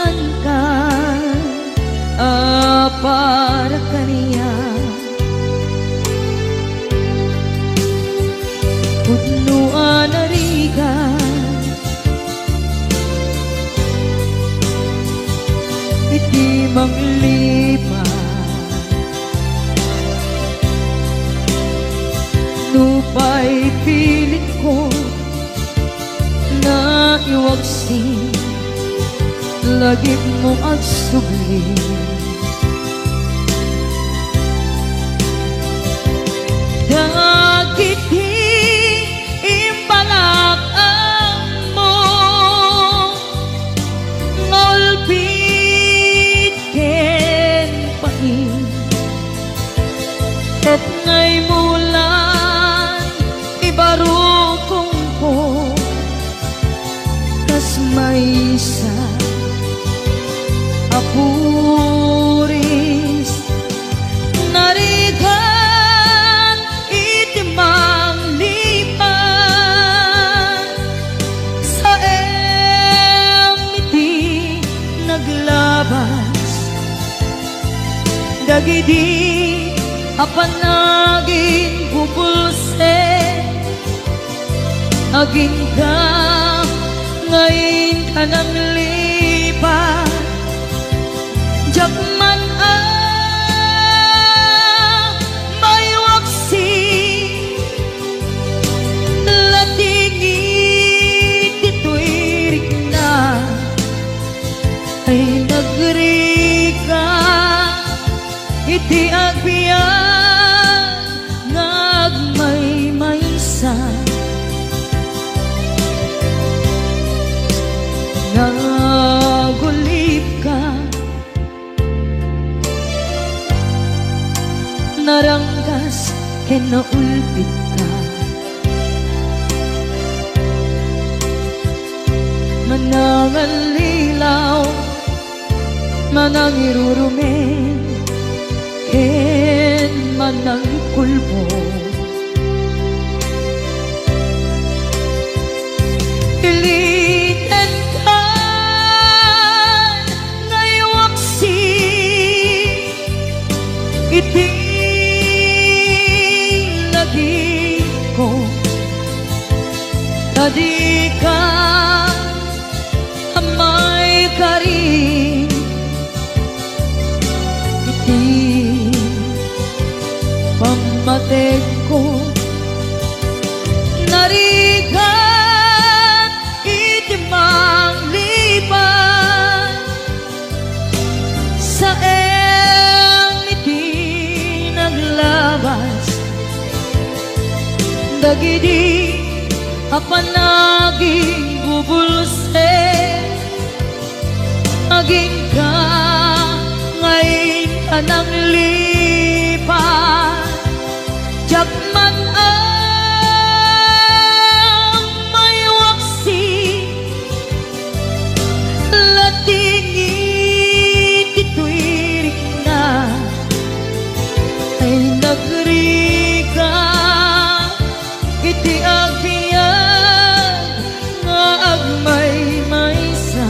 saan ka para kaniya pudnuan ariga iti manglipa nupay pilit ko na iwagsin lagi mo at sugli dagit imbalak ang mo ngolpit ken pain at ngay mulan ibarukong ko kas may isa apuris narigan itimang lipan sa iti naglabas dagidi apanagin bubulse aging ka ngayon ka nang lipat Jakman may waksi latingit ito'y na ay nagrika iti agbiyan ngagmay-maysa nagulip ka naranggas ken naulpit ka manangan lilaw manang irurumen ken manang kulbo iliten ka ngaywaksi iti ko tadi ka amay karin iti pamatek ko narigan iti manglipan sa iti naglabas dagidi apanaging bubulse aging ka ngayon ka nang lipat jakman may waksi latingit ito'y na ay nagrika iti agbiyan nga agmay-maysa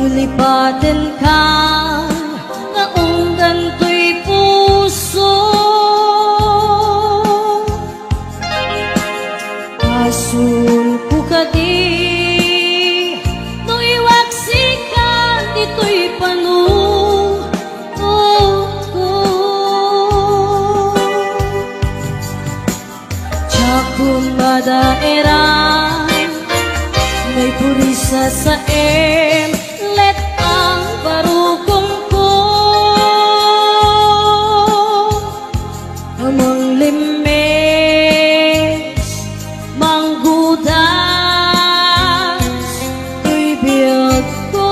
Nulipatan ka nga unggan to'y puso asul ko ka di nung iwaksikan dito'y panungo Tiyakong madaeran may purisa sa let ang barukong ko amang limes manggudas ko'y biyag ko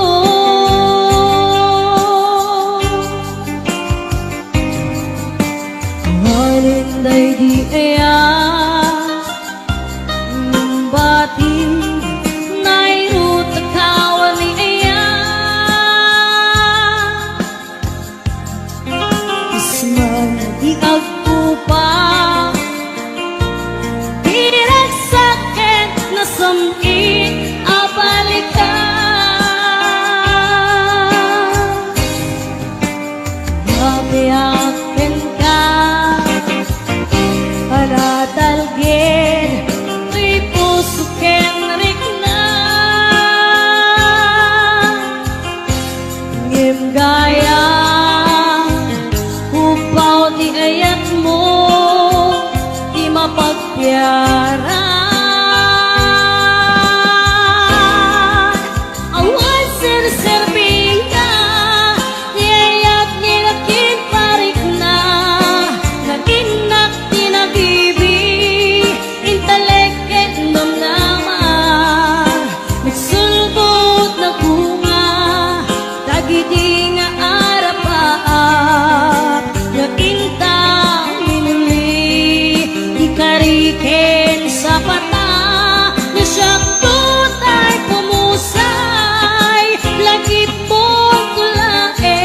dagiti nga arapaap nga intang minuli ikariken sa pata nga siyak tutay pumusay lagip mong kulae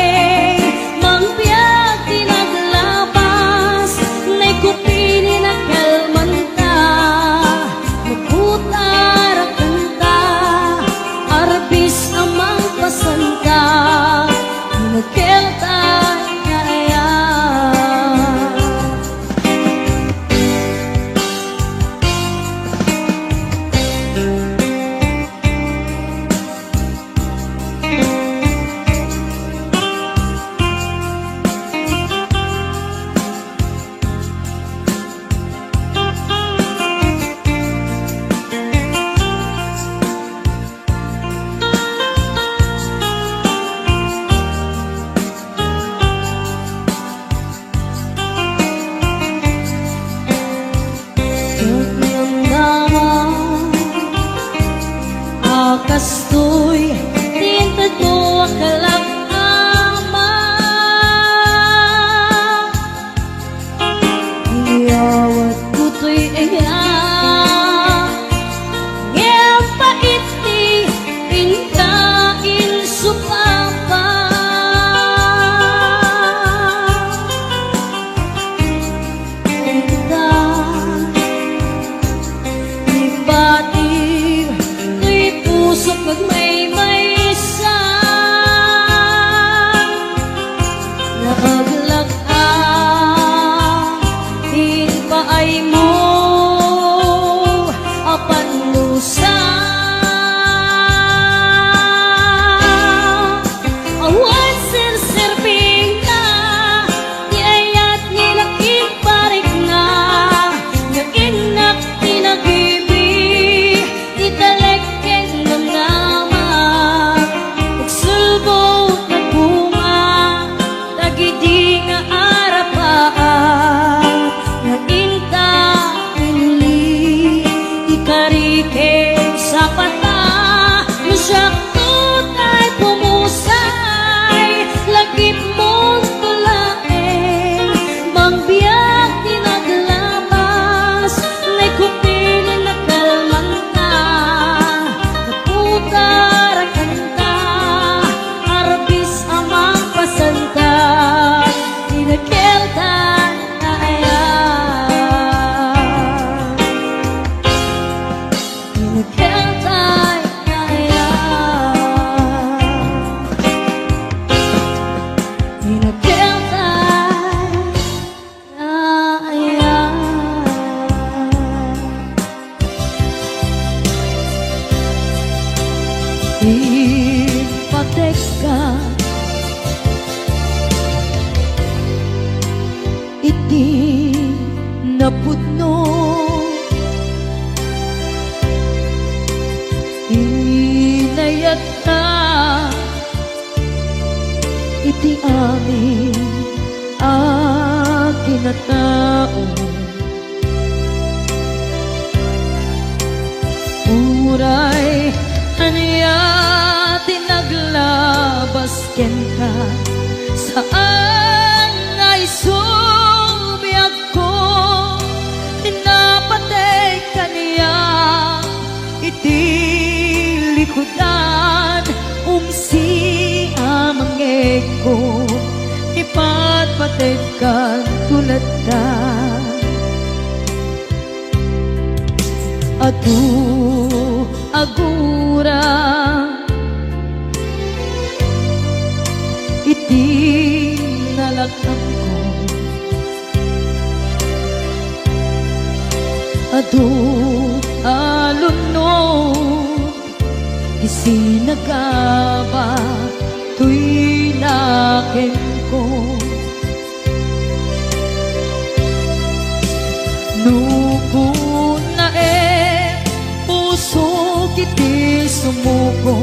mangbiag tinaglabas nay kupini na kalmanta maputar kanta arbis amang pasanta nagkelta kaya kastoy tintad mo akalang ama iyawat kuto'y iya ngayang paiti inkain supapa inda ibatib pusok magmay-maysa naaglag-ang hinpaay mo apan lusa awan sir-sirbing na di ayat nilakit parik na nga inak tinagibi italek sa pata siyak tutay pumusay lagip mong kulae mangbiyak tinaglabas nay kupili na kalmanta naputar kanta arbis amang pasanta inakeltan kaya ipatek ka iti napudno inayat ka iti amin akinatao uray aniya tinaglabas ken ka saan ay subyak ko tinapatay kaniya iti likodan umsi amangeg ko ipatpatay ka tulad ka adu agura iti nalakam ko adu alunod isinagaba tuy naken ko nuko na puso kiti sumuko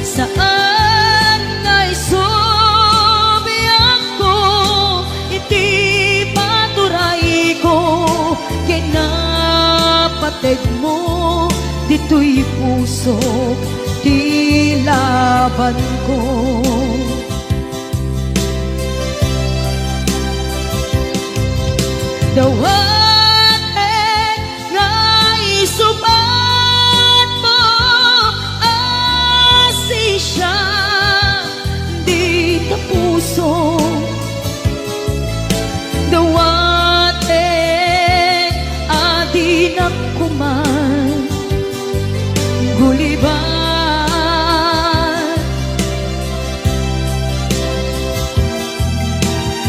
saan ngay subiyak ko iti paturay ko kinapatid mo dito'y puso di laban ko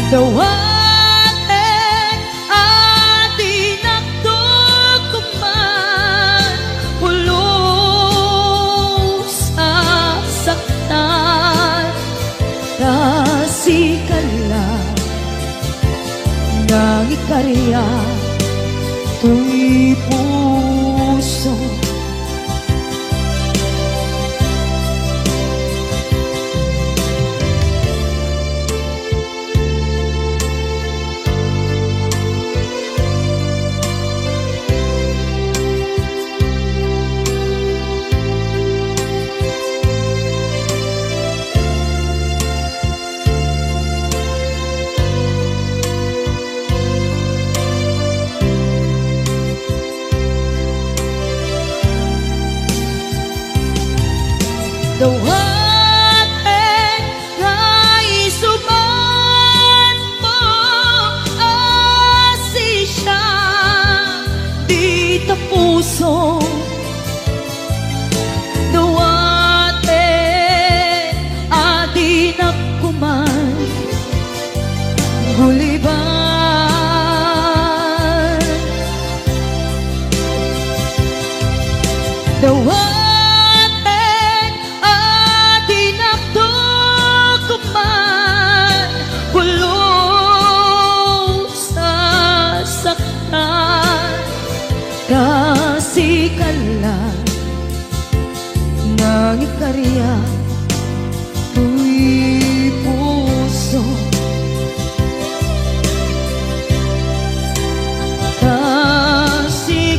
dawaten ati nagdukuman ulos sasaktan kasikala ng ikarya tuy puso. Dawaten naisuman mo asisya di tapuso. Dawaten adi nakuman guliban. Dawaten kasikala ng ikarya tuy puso. Kasikala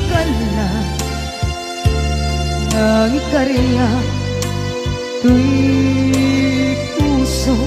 ng ikarya tuy puso.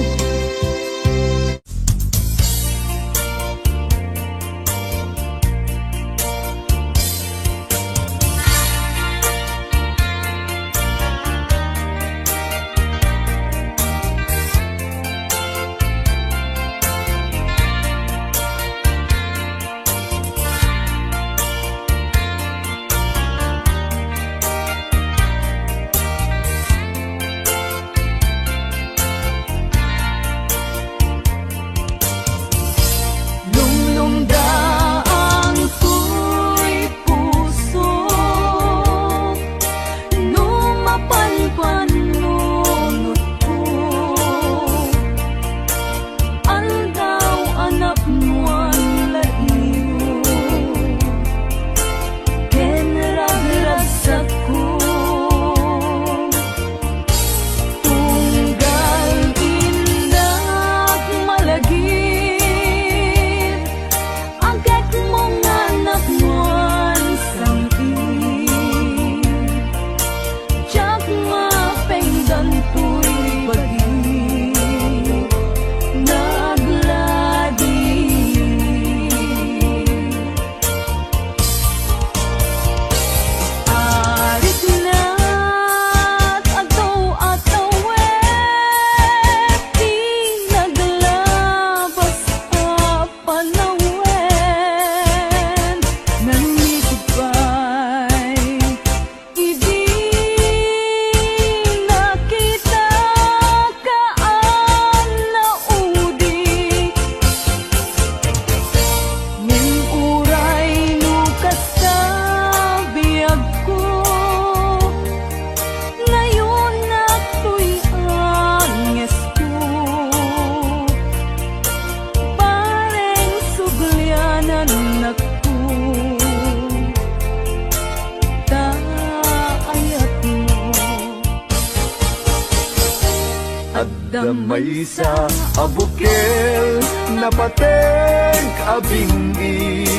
Damay sa abukel na pateng abingi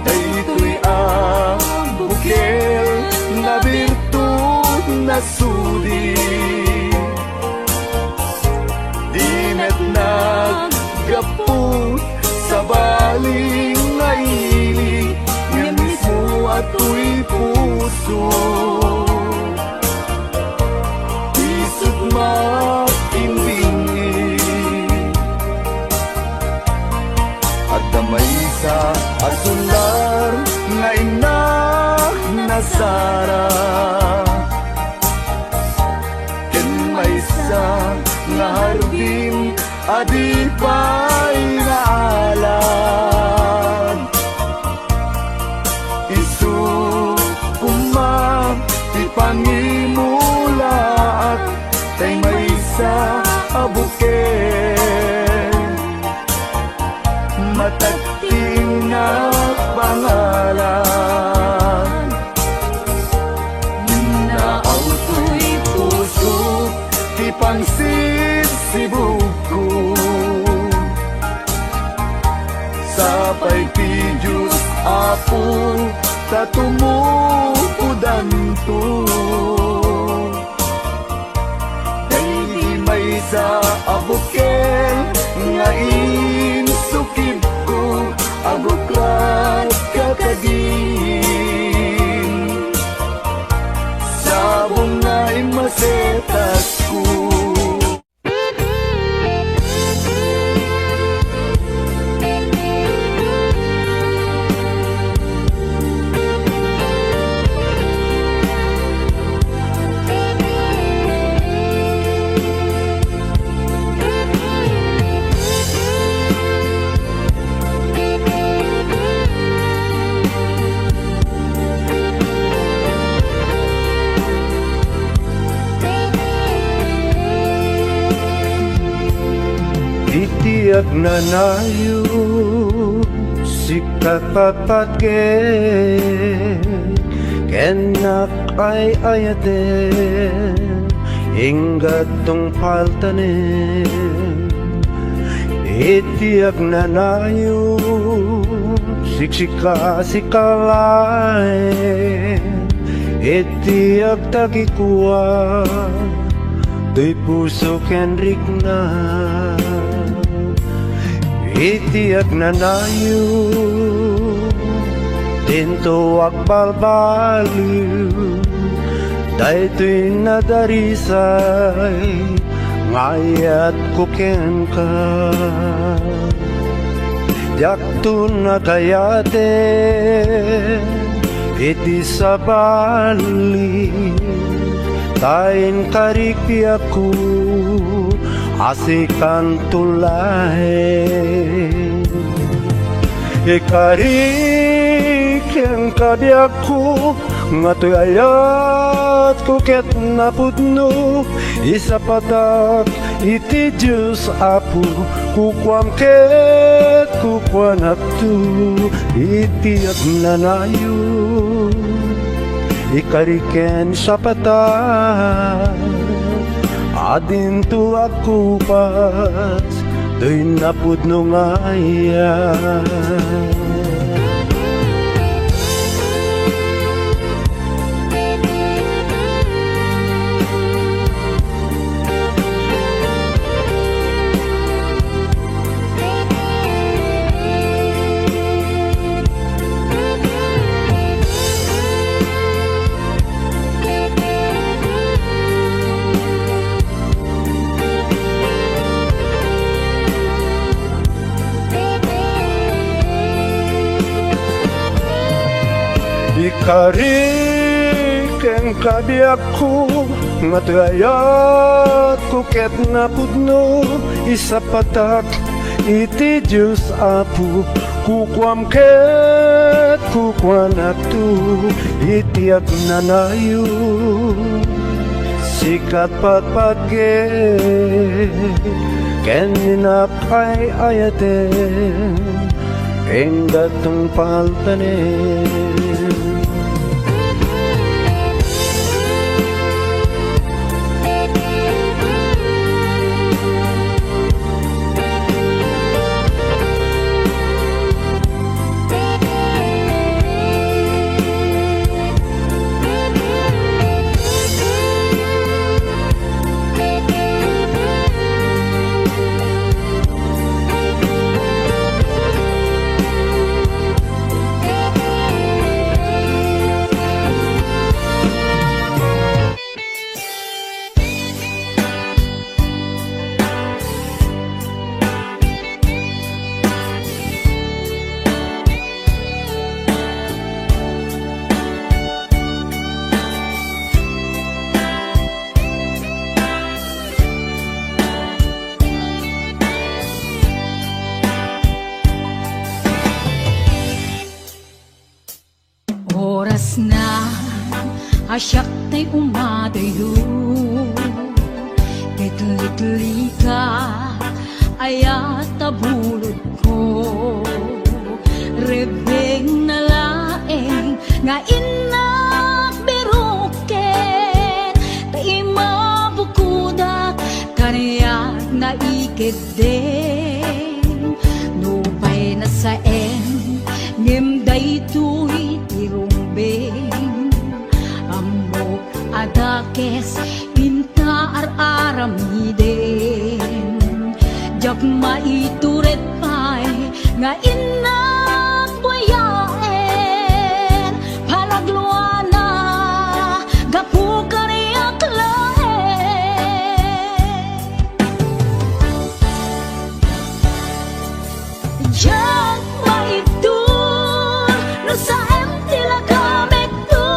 daytoy abukel na birtud na sudi dinet naggapot sa baling nga ili nga mismo ato'y puso makimbingi at damay sa asular nga inak na Sara ken may sa nga hardin adi pa'y naalam. Isu kumam ti pangimula at tay may sa abuken, matating na pangalan. Naaw to'y puso ti pangsisibuko, sapay ti Diyos Apo tatumupudan to. Di may sa abukel nga insukib ko, abuklat kakagin sabong nga imasetas ko. Itiyak na nayo si kapapatke, kenak ay ayate ingat tong paltane. Itiyak na nayo siksika sikalay, itiyak tagikuwa di puso kenrik na. Itiyak na nayo dinto agbalbaliw, daytoy nadarisay ngayat kuken ka. Jakto na kayate iti sabali, tain kariki ako asikan tulay. Ikarik yang kabiyak ko nga to'y ayat ko ket napudno, isa patak iti Diyos Apo kukwam ket kukwanak tu. Itiyak na nayo ikariken sa patak, adin tu aku pas do'y napudno ngaya. Ikarik ang kabiyak ko nga tuyayat ko ket napudno, isa patak iti Diyos Apo kukwam ket kukwanak tu. Itiyak na nayo sikat patpatke, ken ninapay ayaten eng datong paltanen. asyak tay umadayo Kitli-tli ka ayat tabulod ko Rebeng na laeng nga inak biruken Tay mabukudak kaniyak na ikid din Nubay na sa ngimday tuy tirumbing Amok adakes pinta ar-aramiden Jak maituret pay nga inak buyaen Palagluana gapu kaniyak lahen Jak maitur no sa tila gamit to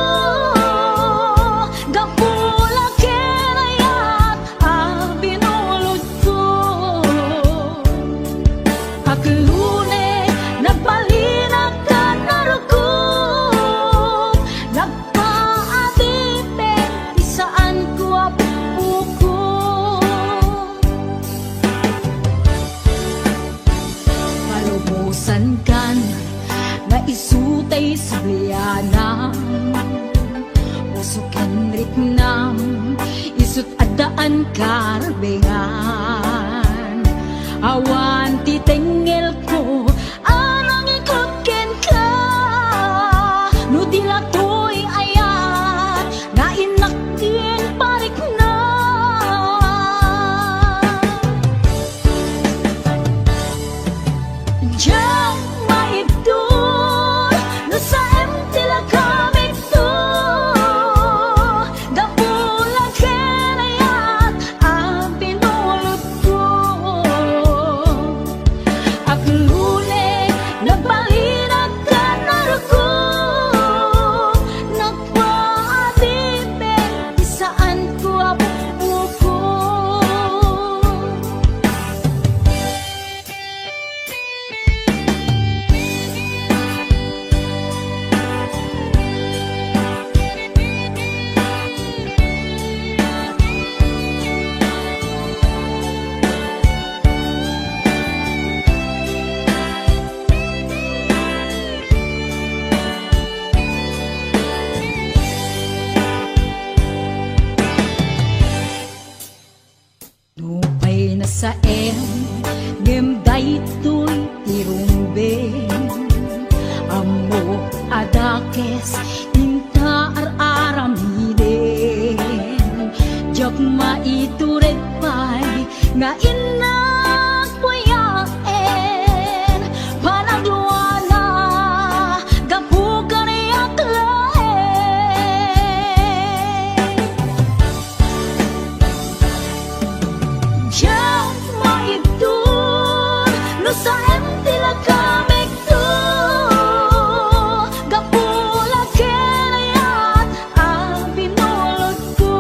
Gapula kenayat binulot ko Aklune nagpalinak ka narukog Nagpaatite isaan ko apuko Malubusan kan na isutay sa bliyanam Usukan ritnam isut adaan karbengan Awan titengel ko anang ikutken ka No dila to'y ayat na inakin parik na Diyan maibdol no sa tila gamit to Gapulang kenayat binulot ko Aklune nagbalinag ka narukog Nagpaatite isaan ko apuko Nupay na sa ngimday to'y tirumbing Amo adakes inta ar-aramiden Jak maituret pay nga inak buyaen Panagluana gapu kaniyak lahen Diyan maibdol no sa tila gamit to Gapula kenayat binulot ko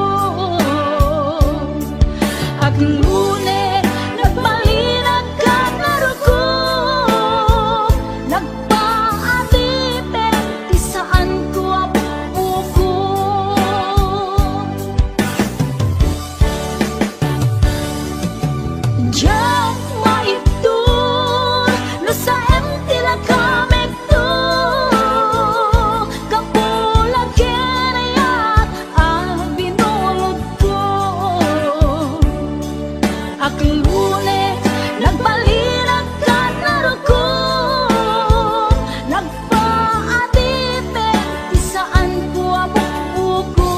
Aklune nagbalinag ka narukog Nagpaatite isaan ko apuko Diyan maibdol no sa tila gamit to Gapulang kenayat binulot ko Aklune nagbalinag ka narukog Nagpaatite isaan ko apuko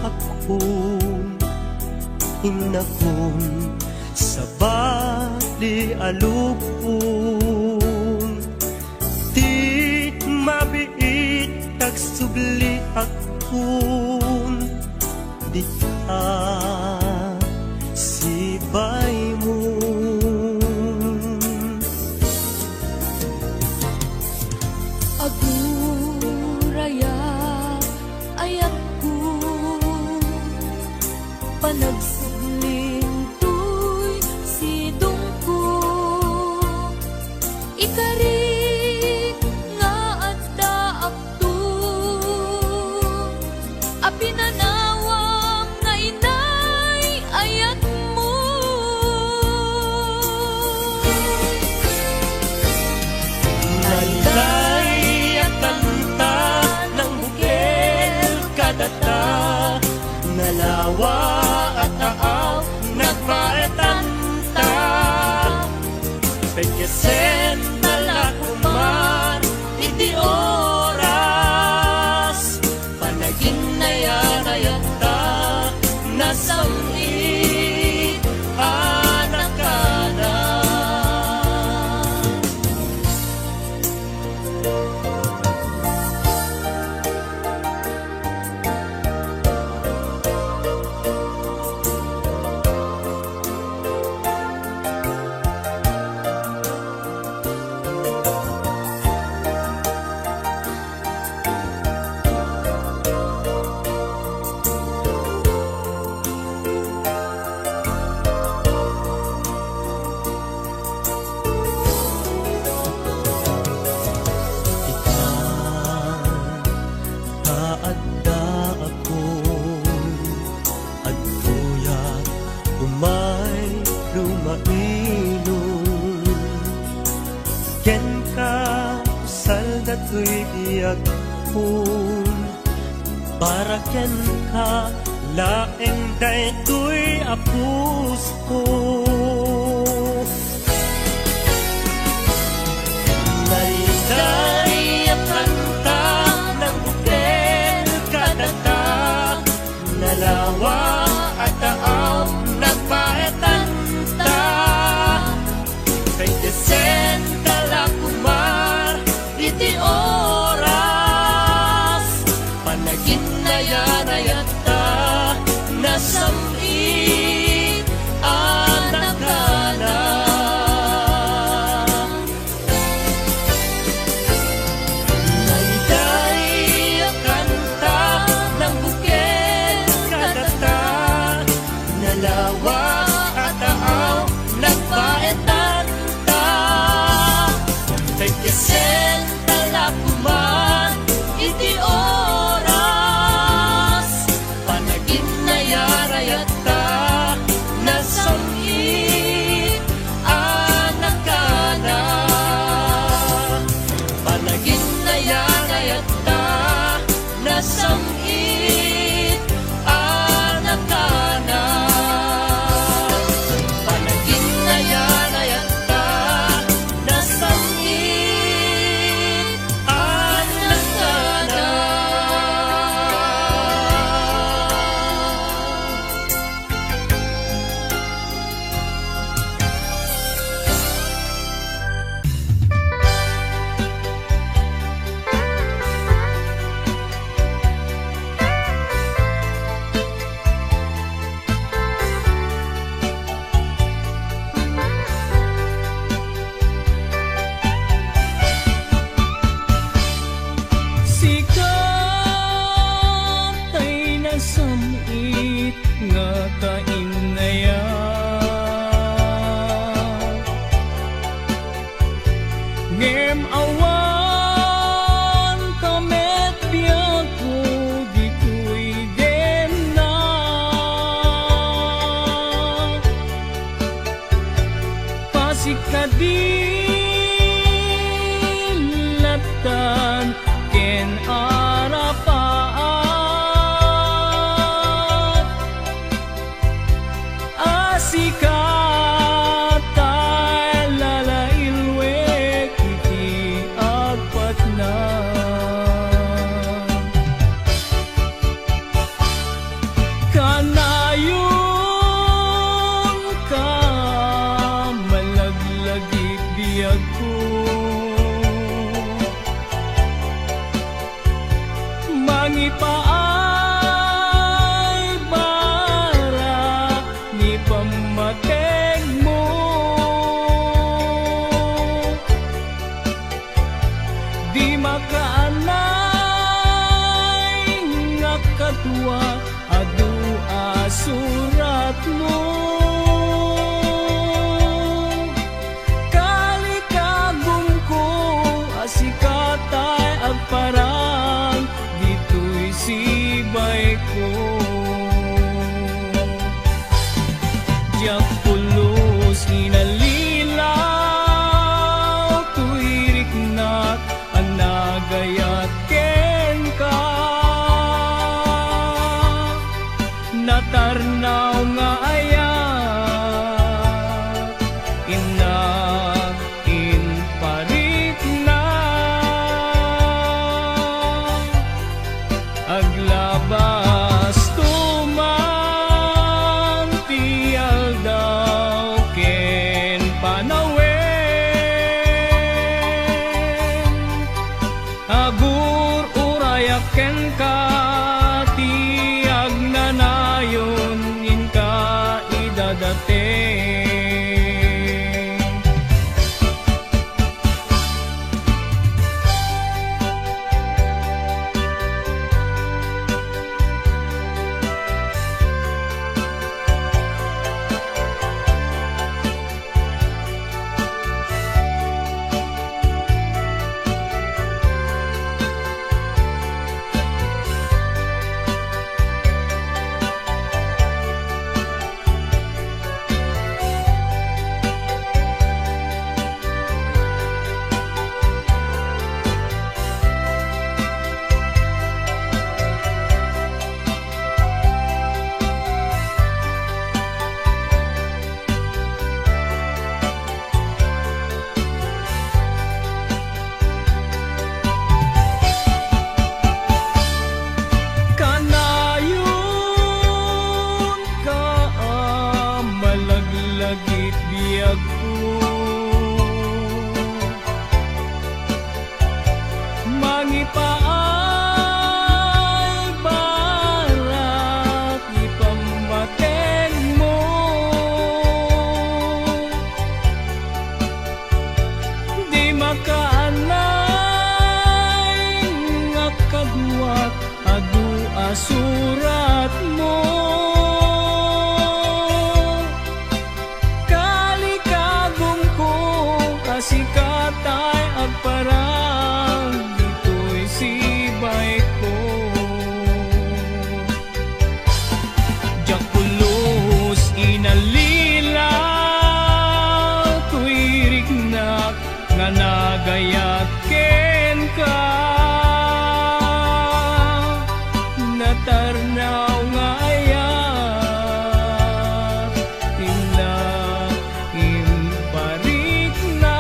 akong inakon sa bali alupon. Di mabiit tagsubli akon, di ka sibay mo. Aguraya ayat ko panagsubling tuy sidong ko ikari nga adda akto apinanawang nga inay ayat mo. Nailay at kanta ng bukel kadata, nalawa at taaw nagpaetanta. Pagkasen talakuman iti oras, panaging nayanayata nasamit anak ka na. Aadda akon agtuya umay lumainon, ken ka usal datoy biyag kun, para ken ka laeng daytoy apus ko. Nailay at kanta ng bukel kadata, nalawa at taaw nagpaetanta. Pagkasen talakumar iti oras, panagin na yanayata nasamit anak ka na. Nailay ang kanta ng bukel kadata, nalawa at taaw nagpaetanta. Pagkasen talakuman iti oras, panagin na yarayata nasamit anak ka na. Panagin na yarayata nasamit anak ka na. Panagin na yarayata nasamit anak ka na. Sikat ay nasamit nga kainaya, ngem awan kamet biyak ko dito'y gena. Pasikadilatan ken arapaat, Diyak pulos inalilaw, tuirik na't anagayat ken ka. Natarnaw nga ayat, in parit na. Aglabas tuman tial daw ken panawen. Agur urayak ken ka tiag nanayon in ka idadate. Kanayon ka malaglagit biyag ko. Mangipaay barat ipambaten mo. Di makaanay nga kaduat adu asurat mo. Kalikagom ko kasikatay agparang dito'y sibay ko. Diyak pulos inalilaw, tuirik na nga nagayat ken ka. Natarnaw nga ayat, imparit na.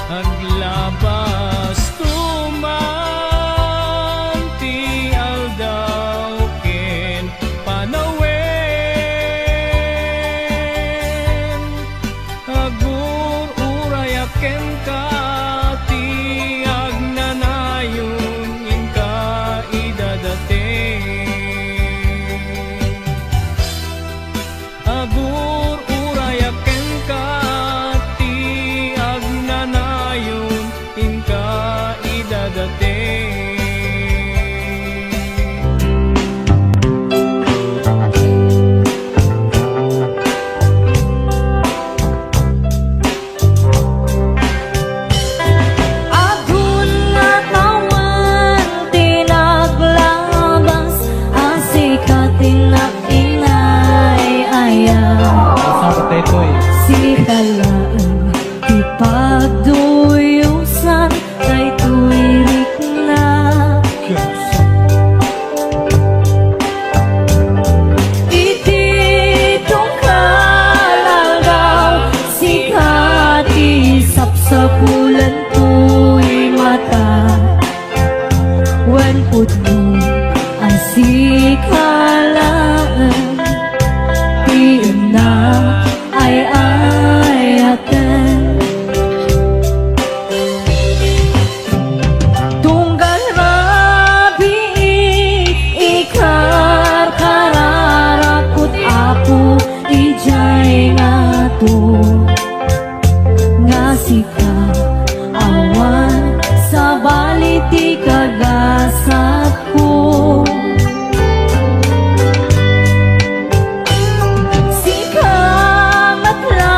Aglabas tuman tial daw ken panawen. Agur urayak ken ka tiag nanayon in ka idadate. Agur urayak ken ka tiag nanayon in ka idadate. Agun nga tawan tinaglabas, asikat tinag-inay ayaw. Si kalaan ipagduyusan kay tuwirik na. Ititong kalagaw, sikat isap sa bulan tuwi mata. Wen putno asikalaan, piin na ay ayaten. Tunggal rabi ikar kararakut apu ijay ngato. Ngasika awan sa baliti kagasat ko. Sikamat lang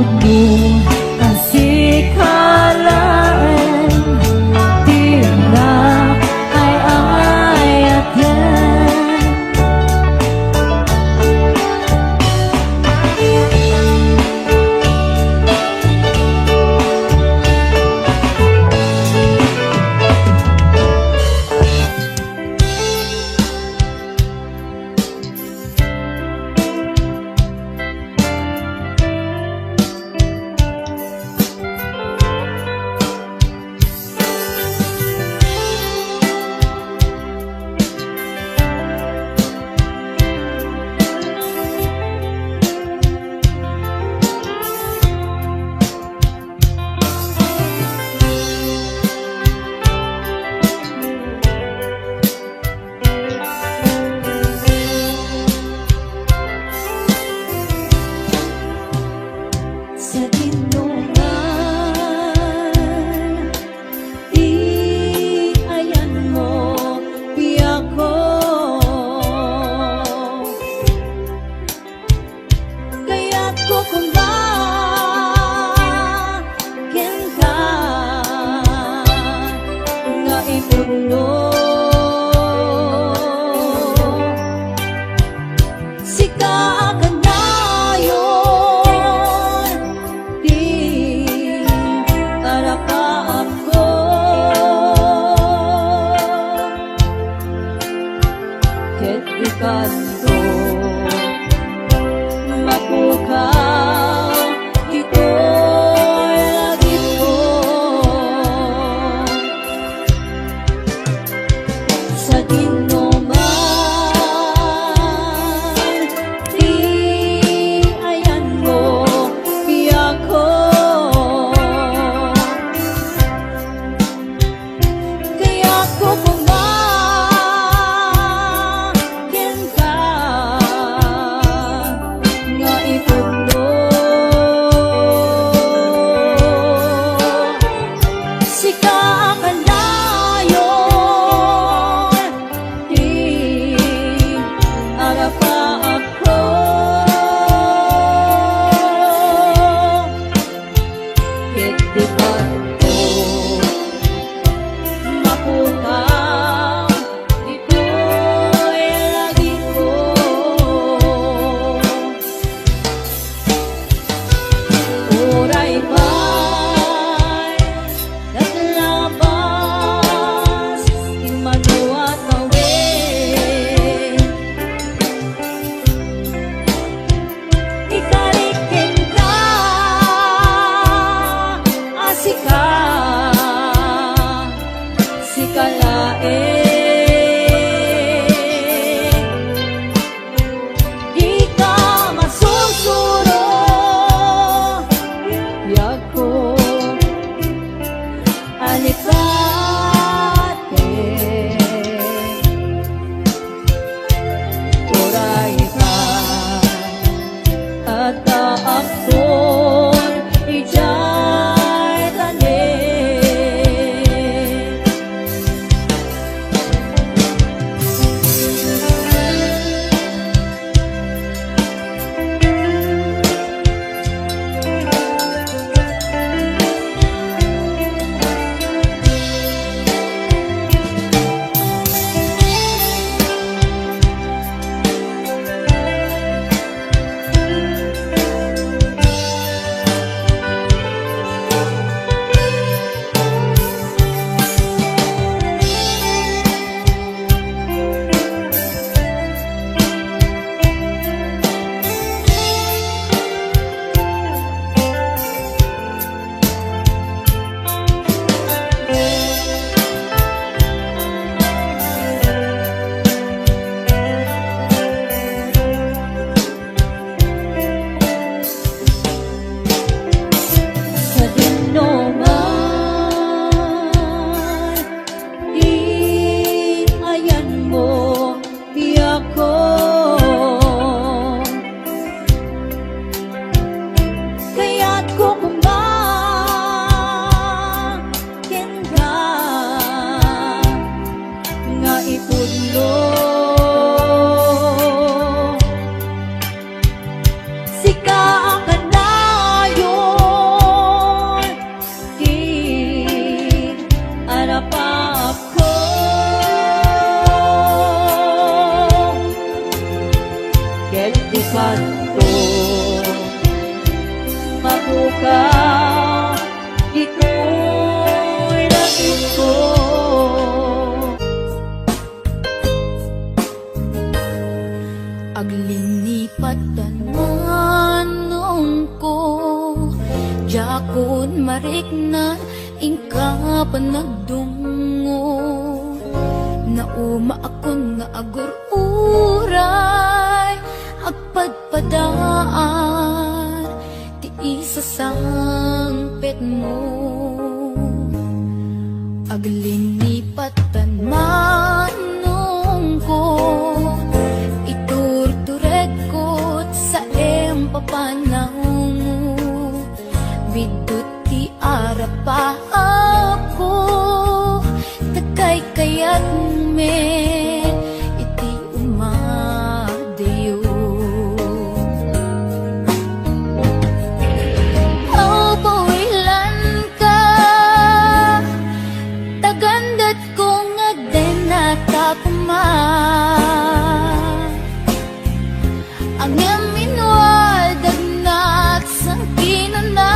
pud mo kasikalaan Tiyak ay ayat yan ikaw, ito'y nais ko. Aglinipat tananong ko, jakon mariknan, ingka panagdungo. Nauma akon nga agur-uray, agpadpadaan, ti isa sangpet mo. Aglinipat tananong ko, iturtured ko sa empapanaw mo. Bidot ti arapa ako, takay kayat me, iti umadayo. Aw, pawilan ka, tagandat kong agdenata kuma. Ang yaminwadag na at sangkinan na,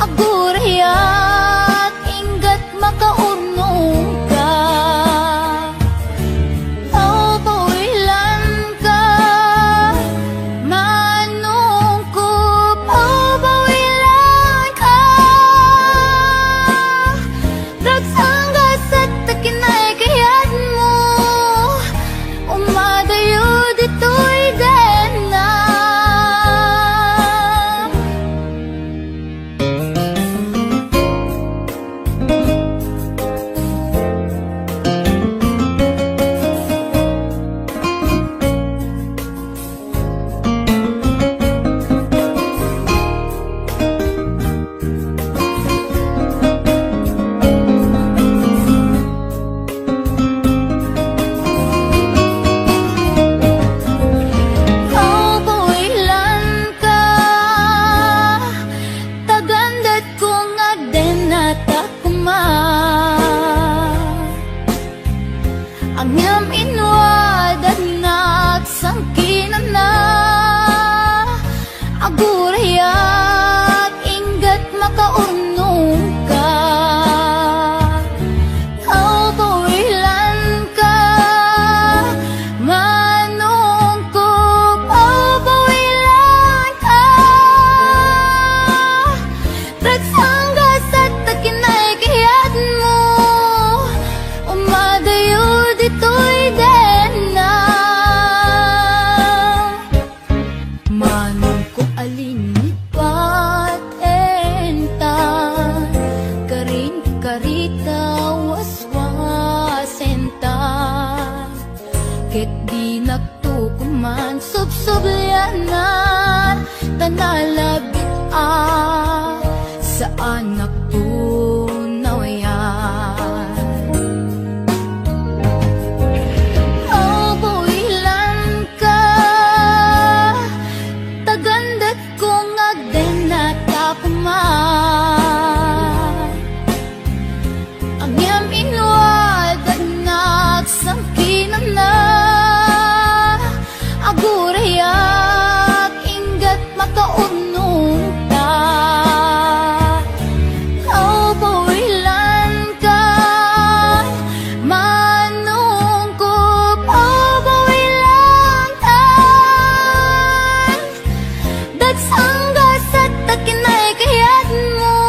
agurayat inggat makaunong ka. Aw, pawilan ka, manong ko. Aw, pawilan ka, ragsanggas at takinay kayat mo, umadayo dito'y dena. Aw, pawilan ka, tagandat kong agdenata kuma. Ang yam inwadan na at sangkinan na, agurayat inggat makaunong ka. Aw, pawilan ka, manong ko. Aw, pawilan ka, ragsanggas at takinay kayat mo, umadayo dito'y dena. Manong ko alinipat enta, karin karita waswasenta. Ket di nagtukuman subsubyanan, tanalabit sa anak tunawayan. Aw, pawilan ka, tagandat kong agdenata kuma. Ang yam inwadag na at sangkinan na, agurayat inggat makaunong ka. Aw, pawilan ka, manong ko. Aw, pawilan ka, dagsanggas at takinay kayat mo.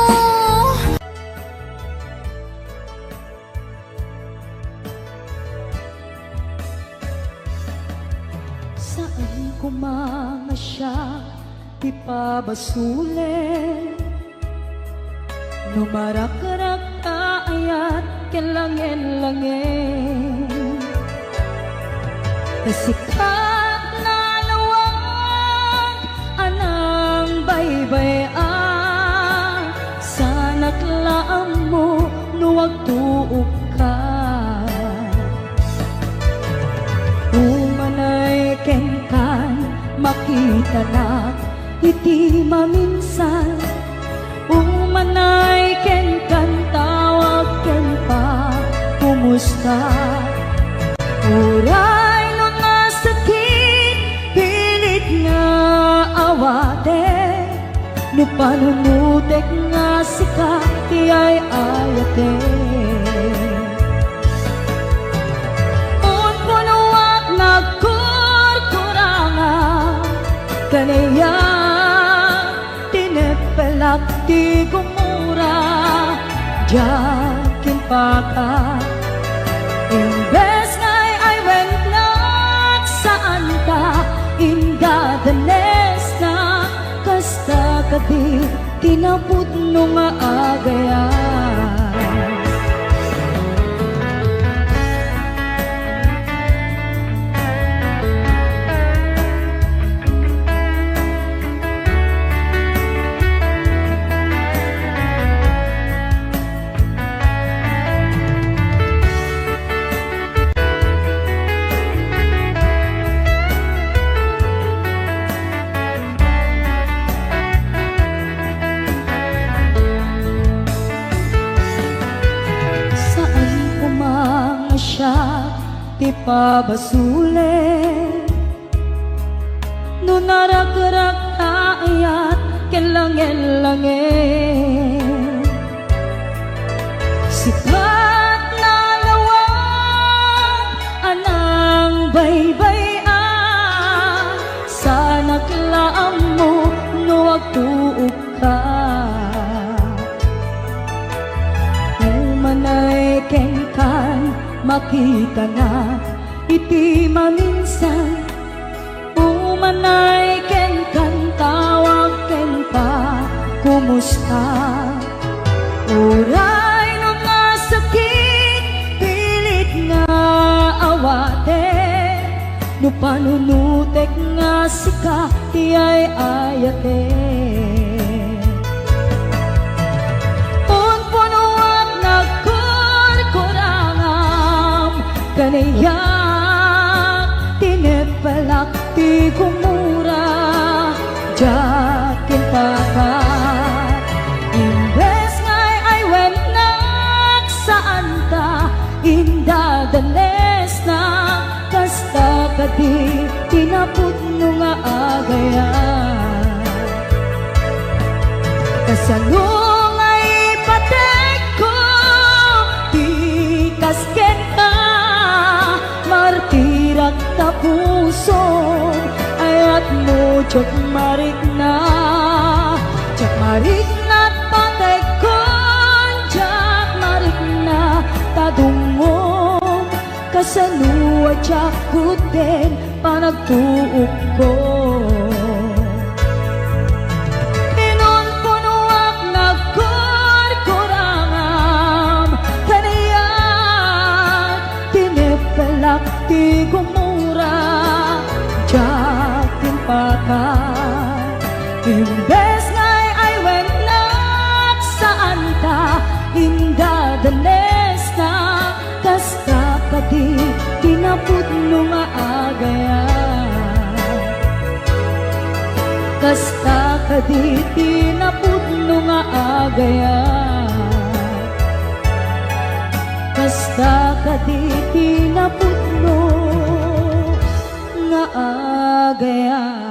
Saan kumanga siya ipabasulit, numarak-rak ayat kelangin-langin. Kasikat na lawang anang baybayan, sana't laam mo nuwag tuog ka. Umanay kenkan makita na iti maminsan, umanay kenkan tawag ken pa kumusta. Uray no nasakit pilit nga awate, no panunutek nga sika ti ay ayate. Un punuak nagkurkuranga kanaya tinepelak ti gumura jakin paka. Imbes ngay ay went not saan ka inda danes na kasta kadi tinaput nung agayan. Ti pabasule no narak-rak taayat kelangen-langen sikat na lawang anang baybay-an sa naglaam mo no agtuog ka umanay kengkan makita na iti maminsan umanay ken kan tawag ken pa kumusta uray no nga sakit pilit nga awate no panunutek nga sika ti ay ayate. Kanayak tinepalak ti kumura jakin pakat imbes ngay ay wenak saan ta inda danes na kasta kadi tinaput no nga agayan. Kasanong ay patek ko ti kasken ka martirak ta puso ayat mo jok marik na patek kon jak marik na tadungom kasanua jak kuten panagtuok ko. Inon punuak nagkurkurangam kanayak tinepelak ti gumura jakin pakat imbes ngay ay wenak saan ta inda danes na kasta kadi tinaput no nga agayan. Kasta kadi tinaput no nga agayan. Kasta kadi tinaputno nga agayan.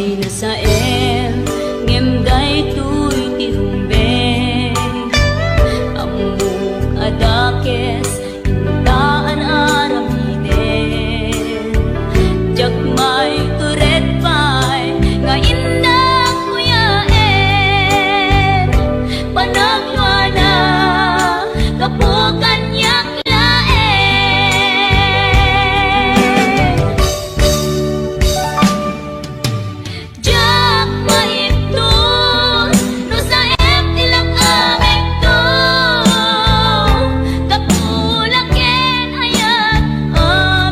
May nasael ngem daytoy ti rumbeng amok adakes intaan aramiden jak may turet pay nga indak kuyaen panagwana kapukan yak laen jak maiptos no sa tilang aming to kapulaken ayat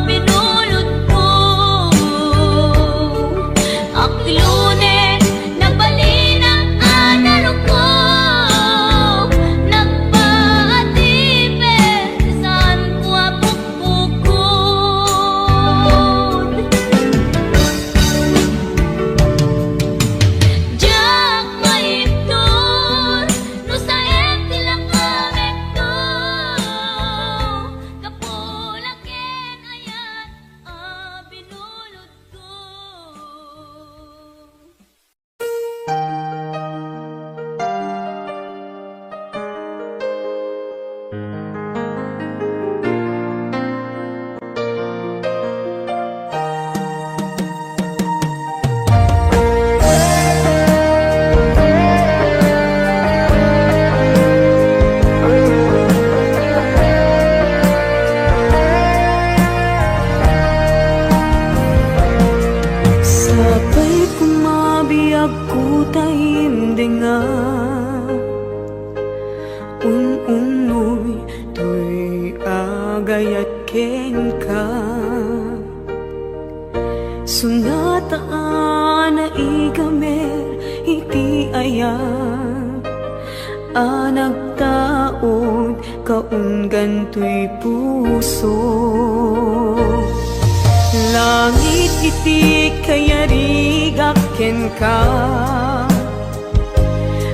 binulot ko aklunen nagbalinang anaro ko nagpaatipin saan ko apukpukod jak maiptos no sa tilang aming to kapulaken ayat binulot ko. Sabay kumabiyag ko taimdinga unoy to'y agayat ken ka sunataan na igamer iti ayat anagtaod kaunggan to'y puso langit iti kayarigak ken ka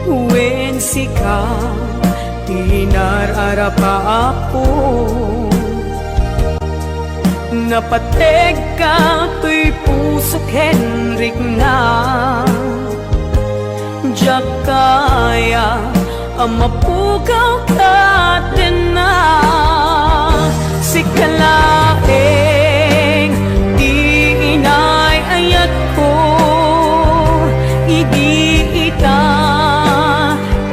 wen sika tinararapa ako napateg ka to'y puso Henrik na jak kaya amapukaw ka din na sikalaeng di inay ayat ko igiita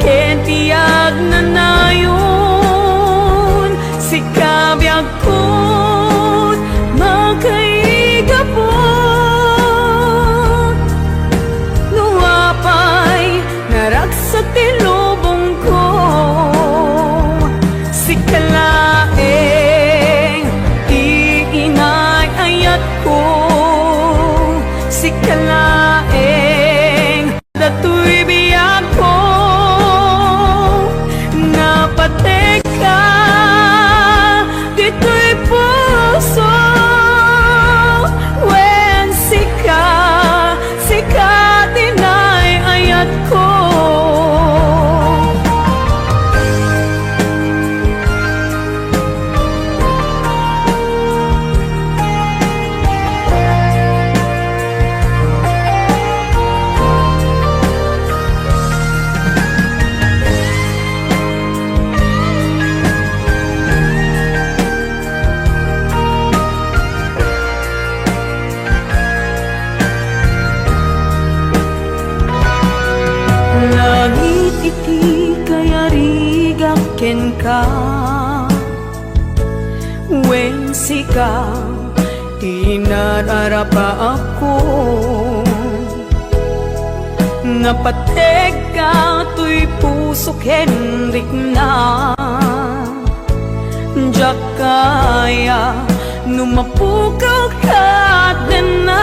ken tiyag na nayon sikabiyag ko magkaigapot nuwapay naragsak ti lubong ko sikalaeng di inay ayat ko sikalaeng dato'y biyag ko napateg ka dito'y puso wen sika tinay ayat ko langit iti kayarigak ken ka wen sika tinararapa ako napateg ka to'y puso Henrik na jak kaya numapukaw ka din na